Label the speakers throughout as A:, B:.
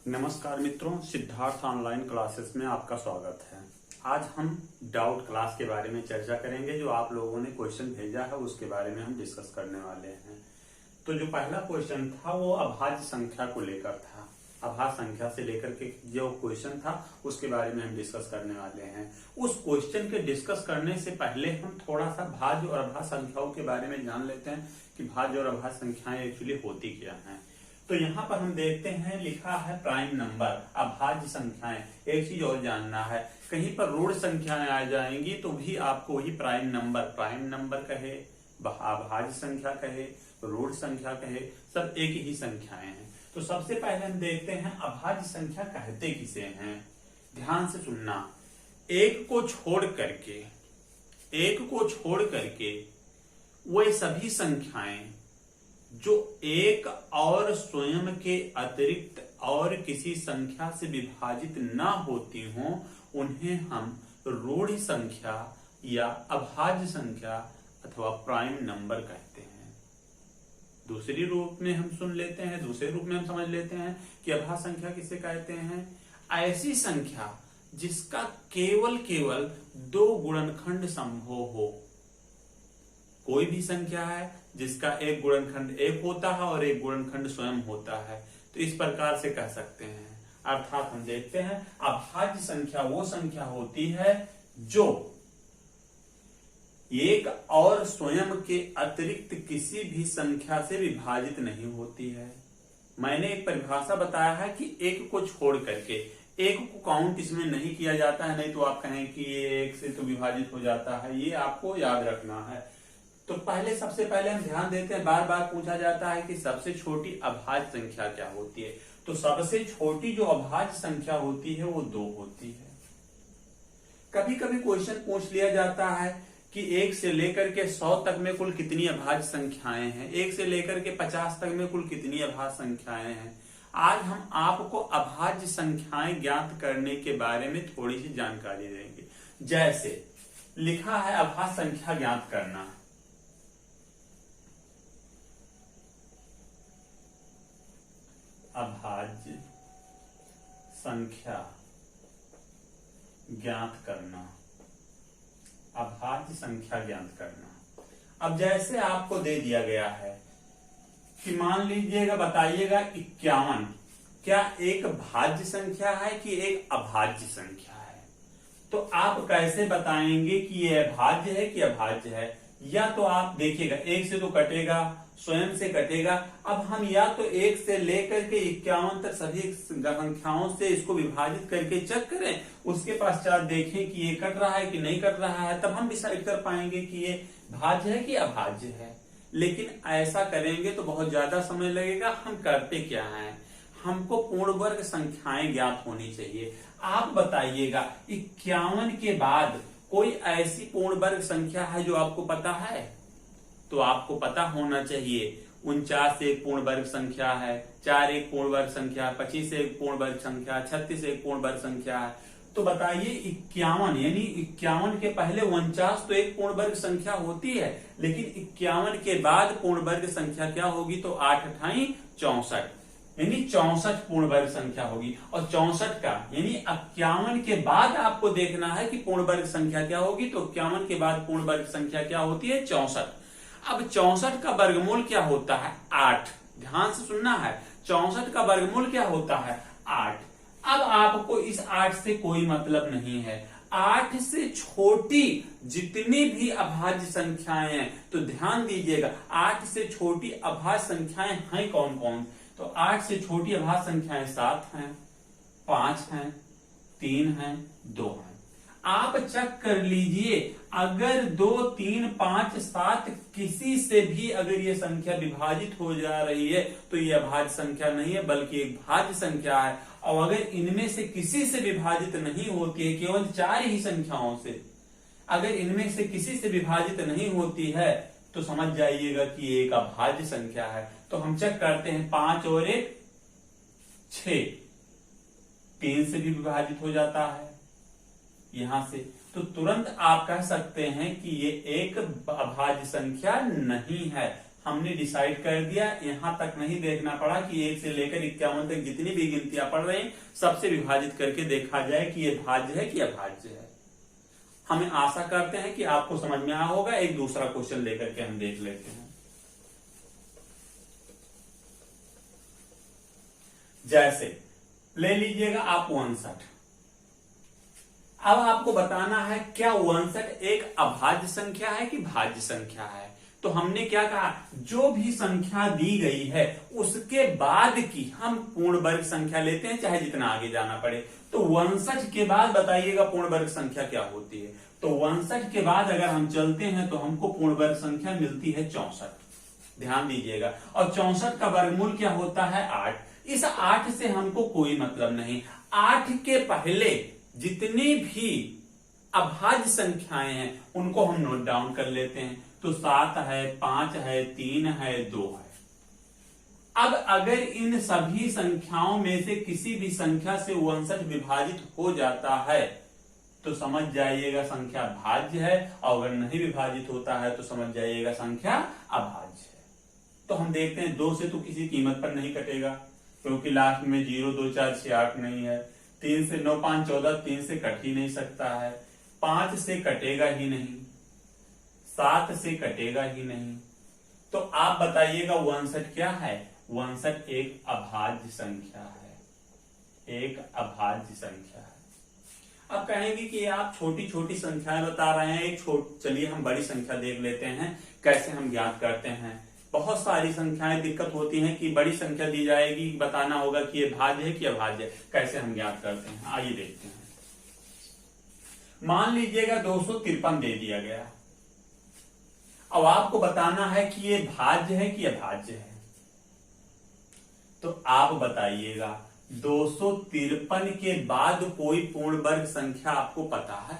A: नमस्कार मित्रों, Siddharth online classes में आपका स्वागत है। आज हम डाउट क्लास के बारे में चर्चा करेंगे। जो आप लोगों ने क्वेश्चन भेजा है उसके बारे में हम डिस्कस करने वाले हैं। तो जो पहला क्वेश्चन था वो अभाज्य संख्या को लेकर था। अभाज्य संख्या से लेकर के जो क्वेश्चन था उसके बारे में हम डिस्कस करने वाले हैं। उस क्वेश्चन के डिस्कस करने से पहले हम थोड़ा सा भाज्य और अभाज्य संख्याओं के बारे में जान लेते हैं कि भाज्य और अभाज्य संख्याएं एक्चुअली होती क्या हैं। तो यहाँ पर हम देखते हैं, लिखा है प्राइम नंबर, अभाज्य संख्याएं। एक चीज और जानना है, कहीं पर ऋण संख्याएं आ जाएंगी तो भी आपको वही प्राइम नंबर कहे, अभाज्य संख्या कहे, ऋण संख्या कहे, सब एक ही संख्याएं हैं। तो सबसे पहले हम देखते हैं अभाज्य संख्या कहते किसे हैं। ध्यान से सुनना, एक को छोड़ करके वे सभी संख्याएं जो एक और स्वयं के अतिरिक्त और किसी संख्या से विभाजित न होती हों उन्हें हम ऋण संख्या या अभाज्य संख्या अथवा प्राइम नंबर कहते हैं। दूसरे रूप में हम समझ लेते हैं कि अभाज्य संख्या किसे कहते हैं। ऐसी संख्या जिसका केवल दो गुणनखंड संभव हो। कोई भी संख्या है जिसका एक गुणनखंड एक होता है और एक गुणनखंड स्वयं होता है, तो इस प्रकार से कह सकते हैं। अर्थात हम देखते हैं अभाज्य संख्या वो संख्या होती है जो एक और स्वयं के अतिरिक्त किसी भी संख्या से विभाजित नहीं होती है। मैंने एक परिभाषा बताया है कि एक को छोड़ करके, एक को काउंट इसमें नहीं किया जाता है, नहीं तो आप कहें कि ये एक से तो विभाजित हो जाता है, ये आपको याद रखना है। तो सबसे पहले हम ध्यान देते हैं, बार बार पूछा जाता है कि सबसे छोटी अभाज्य संख्या क्या होती है। तो सबसे छोटी जो अभाज्य संख्या होती है वो 2 होती है। कभी कभी क्वेश्चन पूछ लिया जाता है कि 1 से लेकर के 100 तक में कुल कितनी अभाज्य संख्याएं हैं, 1 से लेकर के 50 तक में कुल कितनी अभाज्य संख्याएं हैं। आज हम आपको अभाज्य संख्याएं ज्ञात करने के बारे में थोड़ी सी जानकारी देंगे। जैसे लिखा है अभाज्य संख्या ज्ञात करना। अभाज्य संख्या ज्ञात करना, अभाज्य संख्या ज्ञात करना। अब जैसे आपको दे दिया गया है कि मान लीजिएगा, बताइएगा 51 क्या एक भाज्य संख्या है कि एक अभाज्य संख्या है। तो आप कैसे बताएंगे कि ये भाज्य है कि अभाज्य है। या तो आप देखिएगा, 1 से तो कटेगा, स्वयं से कटेगा। अब हम या तो 1 से लेकर के 51 तक सभी संख्याओं से इसको विभाजित करके चेक करें, उसके पश्चात देखें कि ये कट रहा है कि नहीं कट रहा है, तब हम डिसाइड कर पाएंगे कि ये भाज्य है कि अभाज्य है। लेकिन ऐसा करेंगे तो बहुत ज्यादा समय लगेगा। हम करते क्या है, हमको पूर्ण वर्ग संख्याएं ज्ञात होनी चाहिए। आप बताइएगा 51 के बाद कोई ऐसी पूर्ण वर्ग संख्या है जो आपको पता है? तो आपको पता होना चाहिए 49 एक पूर्ण वर्ग संख्या है, 4 एक पूर्ण वर्ग संख्या, 25 एक पूर्ण वर्ग संख्या, 36 एक पूर्ण वर्ग संख्या है। तो बताइए 51 यानी 51 के पहले 49 तो एक पूर्ण वर्ग संख्या होती है, लेकिन 51 के बाद पूर्ण वर्ग संख्या क्या होगी? तो 8 अठाई 64 यानी 64 पूर्ण वर्ग संख्या होगी। और 64 का यानी 51 के बाद आपको देखना है कि पूर्ण वर्ग संख्या क्या होगी। तो 51 के बाद पूर्ण वर्ग संख्या क्या होती है? 64। अब 64 का वर्गमूल क्या होता है? 8। ध्यान से सुनना है, 64 का वर्गमूल क्या होता है? 8। अब आपको इस 8 से कोई मतलब नहीं है। 8 से छोटी जितनी भी अभाज्य संख्याएं हैं, तो ध्यान दीजिएगा 8 से छोटी अभाज्य संख्याएं हैं कौन कौन? तो 8 से छोटी अभाज्य संख्याएं 7 हैं, 5 हैं, 3 हैं, 2 हैं। आप चेक कर लीजिए, अगर 2, 3, 5, 7 किसी से भी अगर ये संख्या विभाजित हो जा रही है तो ये अभाज्य संख्या नहीं है बल्कि एक भाज्य संख्या है। और अगर इनमें से किसी से विभाजित नहीं होती है, केवल 4 ही संख्याओं से अगर इनमें से किसी से विभाजित नहीं होती है, तो समझ जाइएगा कि ये एक अभाज्य संख्या है। तो हम चेक करते हैं, 5 और 1 6, 3 से भी विभाजित हो जाता है यहां से। तो तुरंत आप कह सकते हैं कि ये एक अभाज्य संख्या नहीं है। हमने डिसाइड कर दिया, यहां तक नहीं देखना पड़ा कि 1 से लेकर 51 तक जितनी भी गिनतियां पढ़ रहे हैं सबसे विभाजित करके देखा जाए कि ये भाज्य है कि अभाज्य है। हमें आशा करते हैं कि आपको समझ में आया होगा। एक दूसरा क्वेश्चन लेकर के हम देख लेते हैं। जैसे ले लीजिएगा आप 59। अब आपको बताना है क्या 59 एक अभाज्य संख्या है कि भाज्य संख्या है। तो हमने क्या कहा, जो भी संख्या दी गई है उसके बाद की हम पूर्ण वर्ग संख्या लेते हैं, चाहे जितना आगे जाना पड़े। तो 59 के बाद बताइएगा पूर्ण वर्ग संख्या क्या होती है। तो 59 के बाद अगर हम चलते हैं तो हमको पूर्ण वर्ग संख्या मिलती है 64। ध्यान दीजिएगा। और 64 का वर्गमूल क्या होता है, 8। इस 8 से हमको कोई मतलब नहीं। 8 के पहले जितनी भी अभाज्य संख्याएं हैं उनको हम नोट डाउन कर लेते हैं। तो 7 है, 5 है, 3 है, 2 है। अब अगर इन सभी संख्याओं में से किसी भी संख्या से 59 विभाजित हो जाता है तो समझ जाइएगा संख्या भाज्य है, और अगर नहीं विभाजित होता है तो समझ जाइएगा संख्या अभाज्य है। तो हम देखते हैं 2 से तो किसी कीमत पर नहीं कटेगा, क्योंकि लास्ट में 0, 2, 4, 6, 8 नहीं है। 3 से 9, 5, 14, 3 से कट ही नहीं सकता है। 5 से कटेगा ही नहीं, 7 से कटेगा ही नहीं। तो आप बताइएगा 59 क्या है। 59 एक अभाज्य संख्या है, एक अभाज्य संख्या है। अब कहेंगे कि आप छोटी छोटी संख्याएं बता रहे हैं, चलिए हम बड़ी संख्या देख लेते हैं कैसे हम ज्ञात करते हैं। बहुत सारी संख्याएं दिक्कत होती हैं कि बड़ी संख्या दी जाएगी, बताना होगा कि ये भाज्य है कि अभाज्य है। कैसे हम ज्ञात करते हैं, आइए देखते हैं। मान लीजिएगा 253 दे दिया गया। अब आपको बताना है कि ये भाज्य है कि अभाज्य है। तो आप बताइएगा 253 के बाद कोई पूर्ण वर्ग संख्या आपको पता है?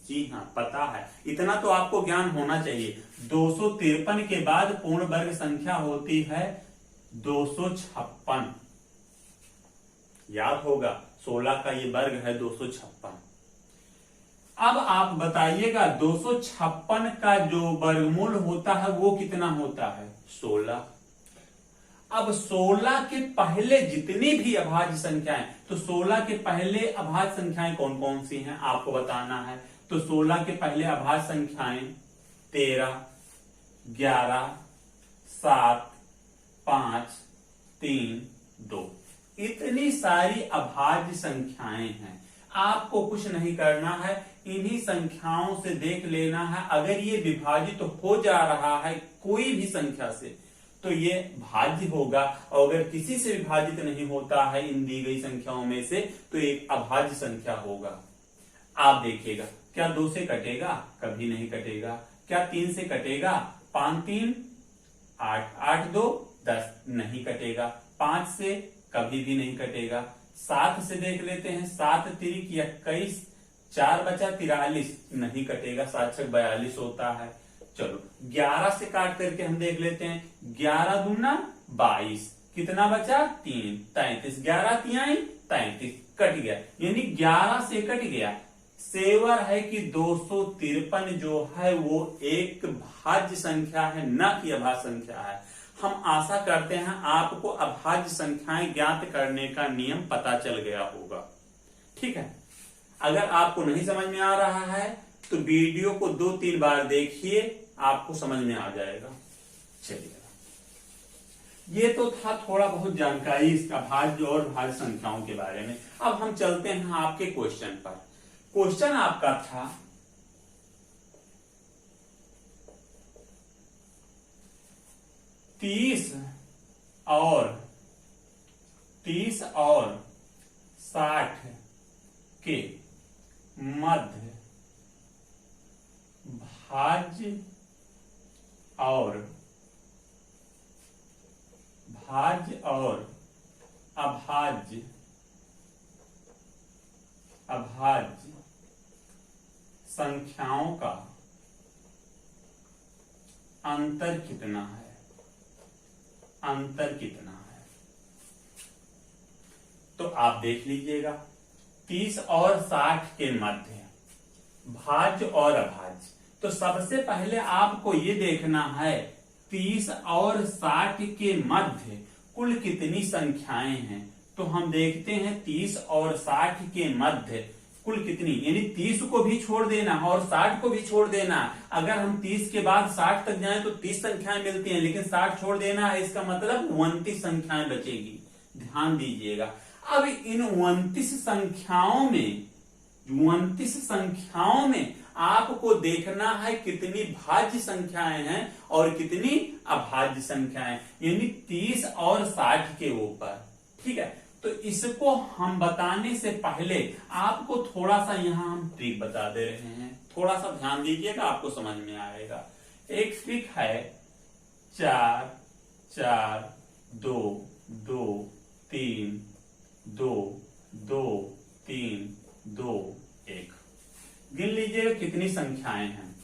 A: जी हाँ, पता है। इतना तो आपको ज्ञान होना चाहिए। 253 के बाद पूर्ण वर्ग संख्या होती है 256। याद होगा 16 का ये वर्ग है 256। अब आप बताइएगा 256 का जो वर्गमूल होता है वो कितना होता है, 16। अब 16 के पहले जितनी भी अभाज्य संख्याएं, तो 16 के पहले अभाज्य संख्याएं कौन कौन सी हैं आपको बताना है। तो 16 के पहले अभाज्य संख्याएं 13, 11, 7, 5, 3, 2। इतनी सारी अभाज्य संख्याएं हैं। आपको कुछ नहीं करना है, इन्हीं संख्याओं से देख लेना है। अगर ये विभाजित हो जा रहा है कोई भी संख्या से तो ये भाज्य होगा, और अगर किसी से विभाजित नहीं होता है इन दी गई संख्याओं में से तो एक अभाज्य संख्या होगा। आप देखिएगा, क्या 2 से कटेगा? कभी नहीं कटेगा। क्या 3 से कटेगा? 5 3 8, 8 2 10, नहीं कटेगा। 5 से कभी भी नहीं कटेगा। 7 से देख लेते हैं, 7 3 21, 4 बचा 43, नहीं कटेगा। 7 6 42 होता है। चलो 11 से काट करके हम देख लेते हैं, 11 दूना 22, कितना बचा 3, 33, 11 तिहाई 33, कट गया, यानी 11 से कट गया। सेवर है कि 253 जो है वो एक भाज्य संख्या है, न कि अभाज्य संख्या है। हम आशा करते हैं आपको अभाज्य संख्याएं ज्ञात करने का नियम पता चल गया होगा। ठीक है, अगर आपको नहीं समझ में आ रहा है तो वीडियो को 2-3 बार देखिए, आपको समझ में आ जाएगा। चलिए, ये तो था थोड़ा बहुत जानकारी इस अभाज्य और भाज्य संख्याओं के बारे में। अब हम चलते हैं आपके क्वेश्चन पर। क्वेश्चन आपका था 30 और 60 के मध्य भाज्य और अभाज्य संख्याओं का अंतर कितना है, अंतर कितना है। तो आप देख लीजिएगा 30 और 60 के मध्य भाज्य और अभाज्य। तो सबसे पहले आपको ये देखना है 30 और 60 के मध्य कुल कितनी संख्याएं हैं? तो हम देखते हैं 30 और 60 के मध्य कुल कितनी, यानी 30 को भी छोड़ देना और 60 को भी छोड़ देना। अगर हम 30 के बाद 60 तक जाएं तो 30 संख्याएं मिलती हैं, लेकिन 60 छोड़ देना है, इसका मतलब 29 संख्याएं बचेगी। ध्यान दीजिएगा। अब इन 29 संख्याओं में आपको देखना है कितनी भाज्य संख्याएं हैं और कितनी अभाज्य संख्याएं, यानी 30 और 60 के ऊपर। ठीक है, तो इसको हम बताने से पहले आपको थोड़ा सा यहां हम ट्रिक बता दे रहे हैं, थोड़ा सा ध्यान दीजिएगा, आपको समझ में आएगा। एक ट्रिक है 4 4 2 2 3 2 2 3 2 1। गिन लीजिएगा कितनी संख्याएं हैं।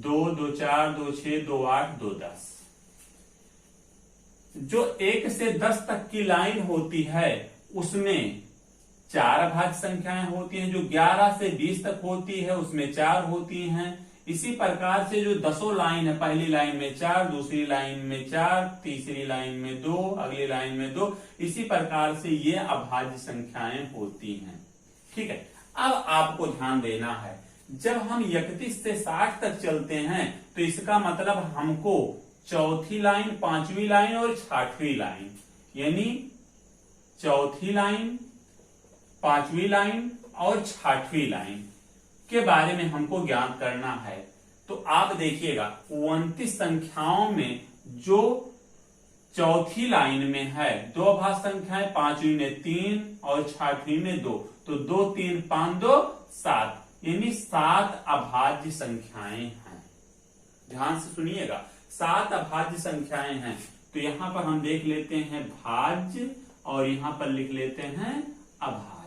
A: 2 2 4 2 6 2 8 2 10। जो 1 से 10 तक की लाइन होती है उसमें 4 अभाज्य संख्याएं होती हैं। जो 11 से 20 तक होती है उसमें 4 होती हैं। इसी प्रकार से जो 10 लाइन है, पहली लाइन में 4, दूसरी लाइन में 4, तीसरी लाइन में 2, अगली लाइन में 2, इसी प्रकार से ये अभाज्य संख्याएं होती हैं। ठीक है, अब आपको ध्यान देना है, जब हम 31 से 60 तक चलते हैं तो इसका मतलब हमको चौथी लाइन, पांचवी लाइन और छठवीं लाइन, यानी चौथी लाइन, पांचवी लाइन और छठवीं लाइन के बारे में हमको ज्ञात करना है। तो आप देखिएगा 29 संख्याओं में जो चौथी लाइन में है 2 अभाज्य संख्याएं, पांचवी में 3 और छठवीं में 2, तो 2 3 5 2 7, यानी 7 अभाज्य संख्याएं हैं। ध्यान से सुनिएगा, 7 अभाज्य संख्याएं हैं। तो यहां पर हम देख लेते हैं भाज्य और यहां पर लिख लेते हैं अभाज्य।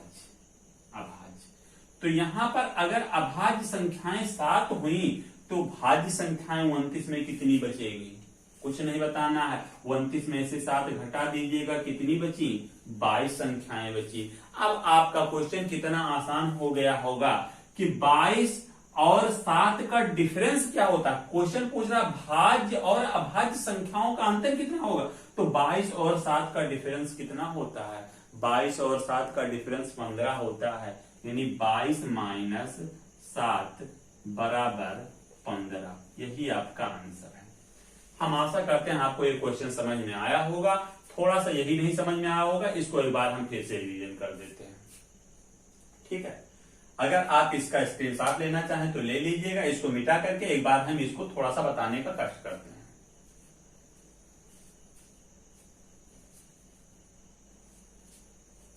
A: तो यहां पर अगर अभाज्य संख्याएं 7 हुई तो भाज्य संख्याएं 29 में कितनी बचेगी? कुछ नहीं बताना है। 29 में से 7 घटा दीजिएगा, कितनी बची? 22 संख्याएं बची। अब आपका क्वेश्चन कितना आसान हो गया होगा कि 22 और 7 का डिफरेंस क्या होता है। क्वेश्चन पूछ रहा भाज्य और अभाज्य संख्याओं का अंतर कितना होगा, तो 22 और 7 का डिफरेंस कितना होता है? 22 और 7 का डिफरेंस 15 होता है, यानी 22 माइनस 7 बराबर 15। यही आपका आंसर है। हम आशा करते हैं आपको ये क्वेश्चन समझ में आया होगा। थोड़ा सा यही नहीं समझ में आया होगा, इसको एक बार हम फिर से रिवीजन कर देते हैं। ठीक है, अगर आप इसका स्क्रीनशॉट लेना चाहें तो ले लीजिएगा। इसको मिटा करके एक बार हम इसको थोड़ा सा बताने का कष्ट करते हैं।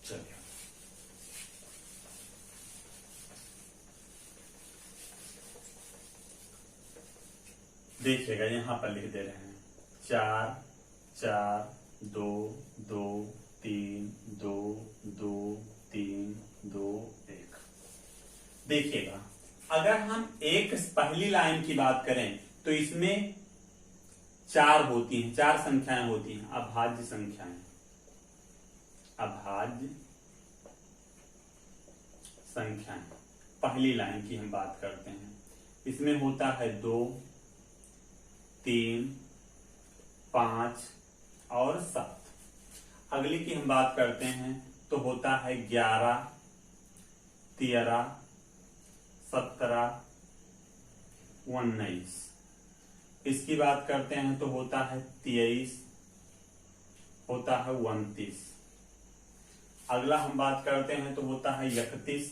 A: चलिए, देखिएगा यहां पर लिख दे रहे हैं 4 4 2 2 3 2 2 3 2 1। देखिएगा, अगर हम एक पहली लाइन की बात करें तो इसमें 4 होती हैं, 4 संख्याएं होती हैं, अभाज्य संख्याएं। अभाज्य संख्याएं पहली लाइन की हम बात करते हैं। इसमें होता है 2 3 5 और 7। अगली की हम बात करते हैं तो होता है 11 13 17 19। इसकी बात करते हैं तो होता है 23, होता है 29। अगला हम बात करते हैं तो होता है 31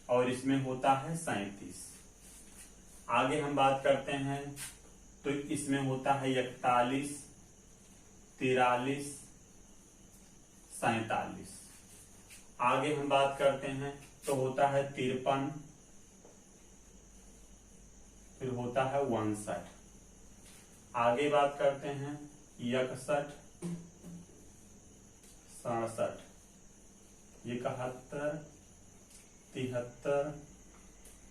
A: और इसमें होता है 37। आगे हम बात करते हैं तो इसमें होता है 41 43 47। आगे हम बात करते हैं तो होता है 53, फिर होता है 59। आगे बात करते हैं 61 67 71 73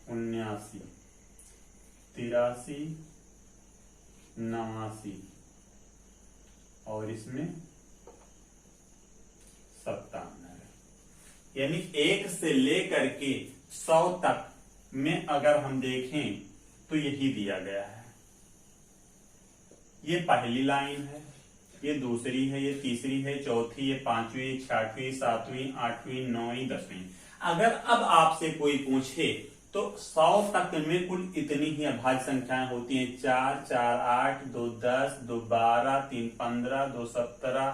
A: 79 83 89 और इसमें 97। यानी 1 से लेकर के 100 तक में अगर हम देखें तो यही दिया गया है। ये पहली लाइन है, ये दूसरी है, ये तीसरी है, चौथी, ये पांचवी, छठवीं, सातवीं, आठवीं, नौवीं, 10वीं। अगर अब आपसे कोई पूछे तो 100 तक में कुल इतनी ही अभाज्य संख्याएं होती हैं। 4, 4, 8, 2, 10, 2, 12, 3, 15, 2, 17,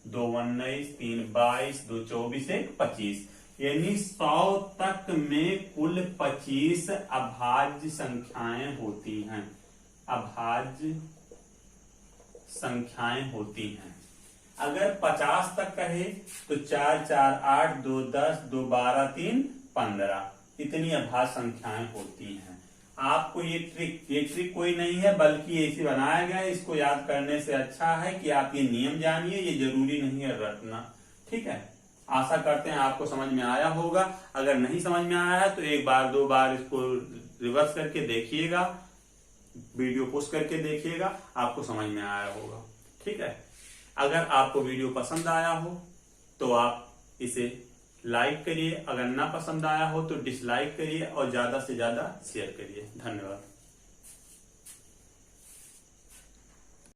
A: 2, 19, 3, 22, 2, 24, 1, 25। यानी 100 तक में कुल 25 अभाज्य संख्याएं होती हैं। अभाज्य संख्याएं होती हैं। अगर 50 तक कहे तो 4, 4, 8, 2, 10, 2, 12, 3, 15 इतनी अभाज्य संख्याएं होती हैं। आपको ये ट्रिक कोई नहीं है, बल्कि ऐसे बनाया गया है। इसको याद करने से अच्छा है कि आप ये नियम जानिए, ये जरूरी नहीं है रटना। ठीक है, आशा करते हैं आपको समझ में आया होगा। अगर नहीं समझ में आया है तो एक बार दो बार इसको रिवर्स करके देखिएगा, वीडियो पोस्ट करके देखिएगा, आपको समझ में आया होगा। ठीक है, अगर आपको वीडियो पसंद आया हो तो आप इसे लाइक करिए, अगर ना पसंद आया हो तो डिसलाइक करिए और ज्यादा से ज्यादा शेयर करिए। धन्यवाद।